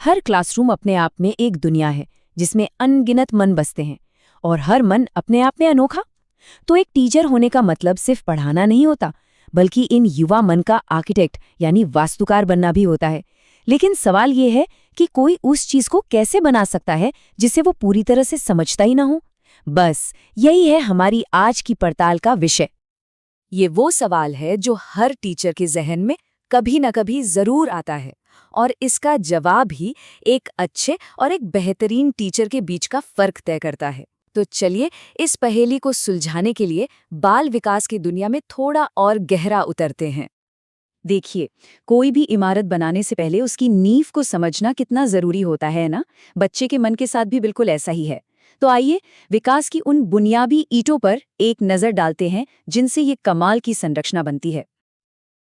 हर classroom अपने आप में एक दुनिया है जिसमें अनगिनत मन बसते हैं और हर मन अपने आप में अनोखा। तो एक टीचर होने का मतलब सिर्फ पढ़ाना नहीं होता, बल्कि इन युवा मन का आर्किटेक्ट यानी वास्तुकार बनना भी होता है। लेकिन सवाल ये है कि कोई उस चीज को कैसे बना सकता है जिसे वो पूरी तरह से समझता ही ना हो। बस यही है हमारी आज की पड़ताल का विषय। ये वो सवाल है जो हर टीचर के जहन में कभी न कभी जरूर आता है, और इसका जवाब ही एक अच्छे और एक बेहतरीन टीचर के बीच का फर्क तय करता है। तो चलिए इस पहेली को सुलझाने के लिए बाल विकास की दुनिया में थोड़ा और गहरा उतरते हैं। देखिए, कोई भी इमारत बनाने से पहले उसकी नींव को समझना कितना जरूरी होता है ना। बच्चे के मन के साथ भी बिल्कुल ऐसा ही है। तो आइए विकास की उन बुनियादी ईंटों पर एक नजर डालते हैं जिनसे ये कमाल की संरचना बनती है।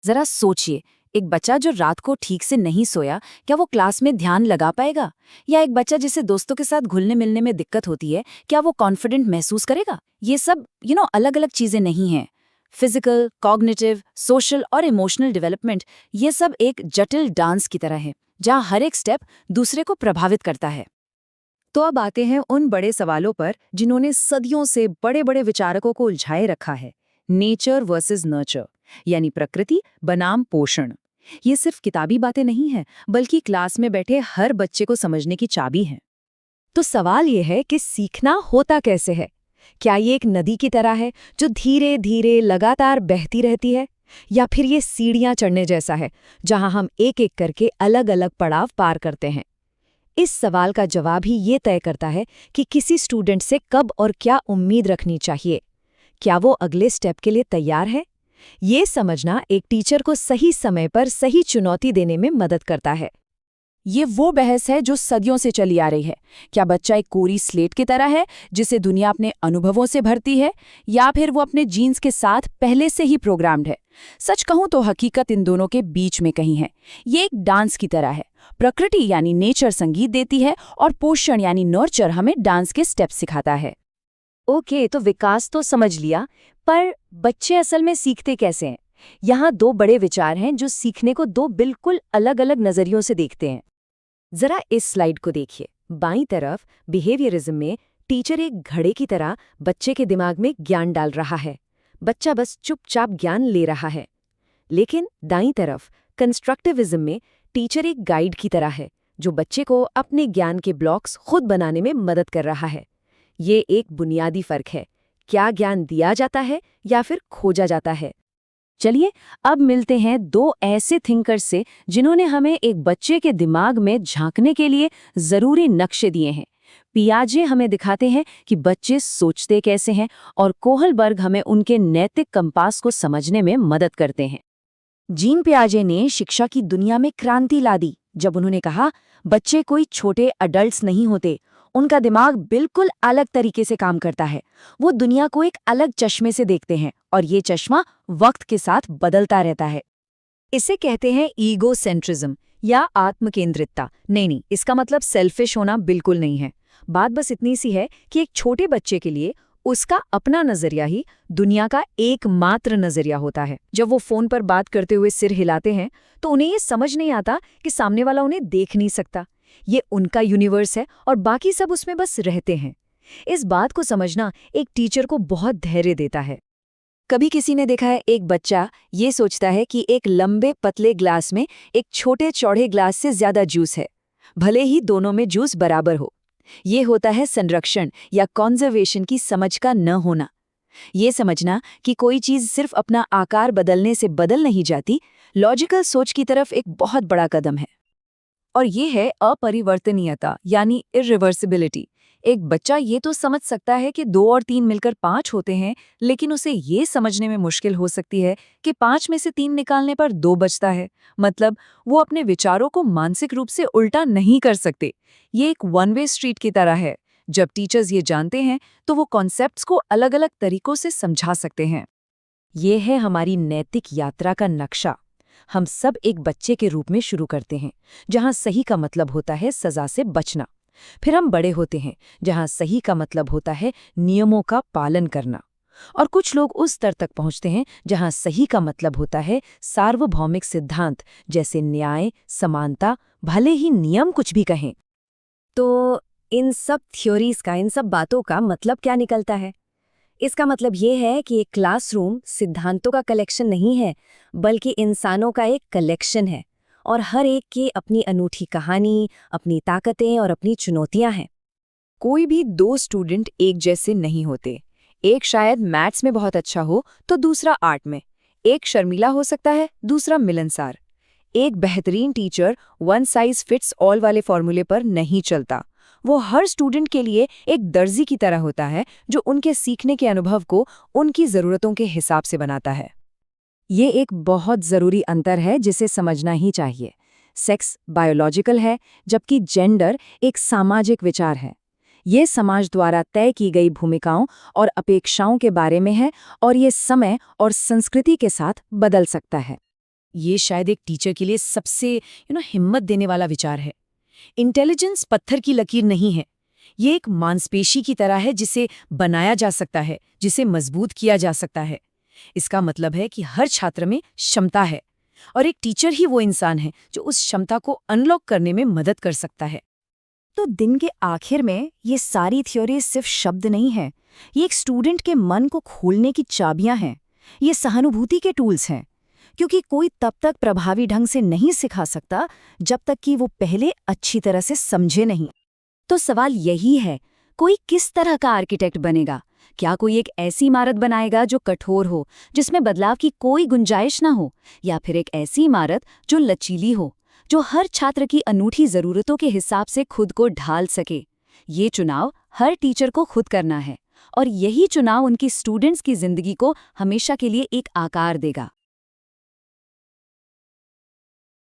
जरा सोचिए, एक बच्चा जो रात को ठीक से नहीं सोया, क्या वो क्लास में ध्यान लगा पाएगा? या एक बच्चा जिसे दोस्तों के साथ घुलने मिलने में दिक्कत होती है, क्या वो कॉन्फिडेंट महसूस करेगा? ये सब अलग अलग चीजें नहीं हैं। फिजिकल, कॉग्निटिव, सोशल और इमोशनल डेवलपमेंट, ये सब एक जटिल डांस की तरह है जहाँ हर एक स्टेप दूसरे को प्रभावित करता है। तो अब आते हैं उन बड़े सवालों पर जिन्होंने सदियों से बड़े बड़े विचारकों को उलझाए रखा है। नेचर वर्सेस नर्चर, यानी प्रकृति बनाम पोषण। ये सिर्फ किताबी बातें नहीं हैं, बल्कि क्लास में बैठे हर बच्चे को समझने की चाबी हैं। तो सवाल ये है कि सीखना होता कैसे है? क्या ये एक नदी की तरह है जो धीरे धीरे लगातार बहती रहती है, या फिर ये सीढ़ियां चढ़ने जैसा है जहां हम एक एक करके अलग अलग पड़ाव पार करते हैं? इस सवाल का जवाब ही ये तय करता है कि किसी स्टूडेंट से कब और क्या उम्मीद रखनी चाहिए। क्या वो अगले स्टेप के लिए तैयार है? ये समझना एक टीचर को सही समय पर सही चुनौती देने में मदद करता है। ये वो बहस है जो सदियों से चली आ रही है। क्या बच्चा एक कोरी स्लेट की तरह है जिसे दुनिया अपने अनुभवों से भरती है, या फिर वो अपने जीन्स के साथ पहले से ही प्रोग्राम्ड है? सच कहूं तो हकीकत इन दोनों के बीच में कहीं है। ये एक डांस की तरह है। प्रकृति यानी नेचर संगीत देती है और पोषण यानी नर्चर हमें डांस के स्टेप सिखाता है। ओके, तो विकास तो समझ लिया, पर बच्चे असल में सीखते कैसे हैं? यहाँ दो बड़े विचार हैं जो सीखने को दो बिल्कुल अलग अलग नजरियों से देखते हैं। जरा इस स्लाइड को देखिए। बाईं तरफ बिहेवियरिज्म में टीचर एक घड़े की तरह बच्चे के दिमाग में ज्ञान डाल रहा है। बच्चा बस चुपचाप ज्ञान ले रहा है। लेकिन दाईं तरफ कंस्ट्रक्टिविज्म में टीचर एक गाइड की तरह है जो बच्चे को अपने ज्ञान के ब्लॉक्स खुद बनाने में मदद कर रहा है। ये एक बुनियादी फर्क है। क्या ज्ञान दिया जाता है या फिर खोजा जाता है? चलिए अब मिलते हैं दो ऐसे थिंकर्स से जिन्होंने हमें एक बच्चे के दिमाग में झांकने के लिए जरूरी नक्शे दिए हैं। पियाजे हमें दिखाते हैं कि बच्चे सोचते कैसे हैं, और कोहलबर्ग हमें उनके नैतिक कंपास को समझने में मदद करते हैं। जीन पियाजे ने शिक्षा की दुनिया में क्रांति ला दी जब उन्होंने कहा, बच्चे कोई छोटे अडल्ट्स नहीं होते, उनका दिमाग बिल्कुल अलग तरीके से काम करता है। वो दुनिया को एक अलग चश्मे से देखते हैं, और ये चश्मा वक्त के साथ बदलता रहता है। इसे कहते हैं ईगो सेंट्रिज्म या आत्मकेंद्रितता। नहीं, इसका मतलब सेल्फिश होना बिल्कुल नहीं है। बात बस इतनी सी है कि एक छोटे बच्चे के लिए उसका अपना नजरिया ही दुनिया का एकमात्र नजरिया होता है। जब वो फोन पर बात करते हुए सिर हिलाते हैं तो उन्हें ये समझ नहीं आता कि सामने वाला उन्हें देख नहीं सकता। ये उनका यूनिवर्स है और बाकी सब उसमें बस रहते हैं। इस बात को समझना एक टीचर को बहुत धैर्य देता है। कभी किसी ने देखा है, एक बच्चा ये सोचता है कि एक लंबे पतले ग्लास में एक छोटे चौड़े ग्लास से ज्यादा जूस है, भले ही दोनों में जूस बराबर हो। ये होता है संरक्षण या कॉन्जर्वेशन की समझ का न होना। ये समझना कि कोई चीज सिर्फ अपना आकार बदलने से बदल नहीं जाती, लॉजिकल सोच की तरफ एक बहुत बड़ा कदम है। और ये है अपरिवर्तनीयता यानी इरिवर्सिबिलिटी। एक बच्चा ये तो समझ सकता है कि 2 और 3 मिलकर 5 होते हैं, लेकिन उसे ये समझने में मुश्किल हो सकती है कि 5 में से 3 निकालने पर 2 बचता है। मतलब वो अपने विचारों को मानसिक रूप से उल्टा नहीं कर सकते। ये एक वन वे स्ट्रीट की तरह है। जब टीचर्स ये जानते हैं तो वो कॉन्सेप्ट्स को अलग अलग तरीकों से समझा सकते हैं। ये है हमारी नैतिक यात्रा का नक्शा। हम सब एक बच्चे के रूप में शुरू करते हैं, जहां सही का मतलब होता है सजा से बचना। फिर हम बड़े होते हैं, जहां सही का मतलब होता है नियमों का पालन करना। और कुछ लोग उस स्तर तक पहुंचते हैं जहां सही का मतलब होता है सार्वभौमिक सिद्धांत, जैसे न्याय, समानता, भले ही नियम कुछ भी कहें। तो इन सब थ्योरीज का, इन सब बातों का मतलब क्या निकलता है? इसका मतलब ये है कि एक क्लासरूम सिद्धांतों का कलेक्शन नहीं है, बल्कि इंसानों का एक कलेक्शन है, और हर एक की अपनी अनूठी कहानी, अपनी ताकतें और अपनी चुनौतियां हैं। कोई भी दो स्टूडेंट एक जैसे नहीं होते। एक शायद मैथ्स में बहुत अच्छा हो तो दूसरा आर्ट में। एक शर्मीला हो सकता है, दूसरा मिलनसार। एक बेहतरीन teacher one size fits all वाले फॉर्मूले पर नहीं चलता। वो हर स्टूडेंट के लिए एक दर्जी की तरह होता है, जो उनके सीखने के अनुभव को उनकी ज़रूरतों के हिसाब से बनाता है। ये एक बहुत ज़रूरी अंतर है जिसे समझना ही चाहिए। सेक्स बायोलॉजिकल है, जबकि जेंडर एक सामाजिक विचार है। ये समाज द्वारा तय की गई भूमिकाओं और अपेक्षाओं के बारे में है, और ये समय और संस्कृति के साथ बदल सकता है। ये शायद एक टीचर के लिए सबसे हिम्मत देने वाला विचार है। इंटेलिजेंस पत्थर की लकीर नहीं है। ये एक मांसपेशी की तरह है, जिसे बनाया जा सकता है, जिसे मजबूत किया जा सकता है। इसका मतलब है कि हर छात्र में क्षमता है, और एक टीचर ही वो इंसान है जो उस क्षमता को अनलॉक करने में मदद कर सकता है। तो दिन के आखिर में ये सारी थ्योरी सिर्फ शब्द नहीं है, ये एक स्टूडेंट के मन को खोलने की चाबियां हैं। ये सहानुभूति के टूल्स हैं, क्योंकि कोई तब तक प्रभावी ढंग से नहीं सिखा सकता जब तक कि वो पहले अच्छी तरह से समझे नहीं। तो सवाल यही है, कोई किस तरह का आर्किटेक्ट बनेगा? क्या कोई एक ऐसी इमारत बनाएगा जो कठोर हो, जिसमें बदलाव की कोई गुंजाइश ना हो, या फिर एक ऐसी इमारत जो लचीली हो, जो हर छात्र की अनूठी ज़रूरतों के हिसाब से खुद को ढाल सके? ये चुनाव हर टीचर को खुद करना है, और यही चुनाव उनकी स्टूडेंट्स की जिंदगी को हमेशा के लिए एक आकार देगा।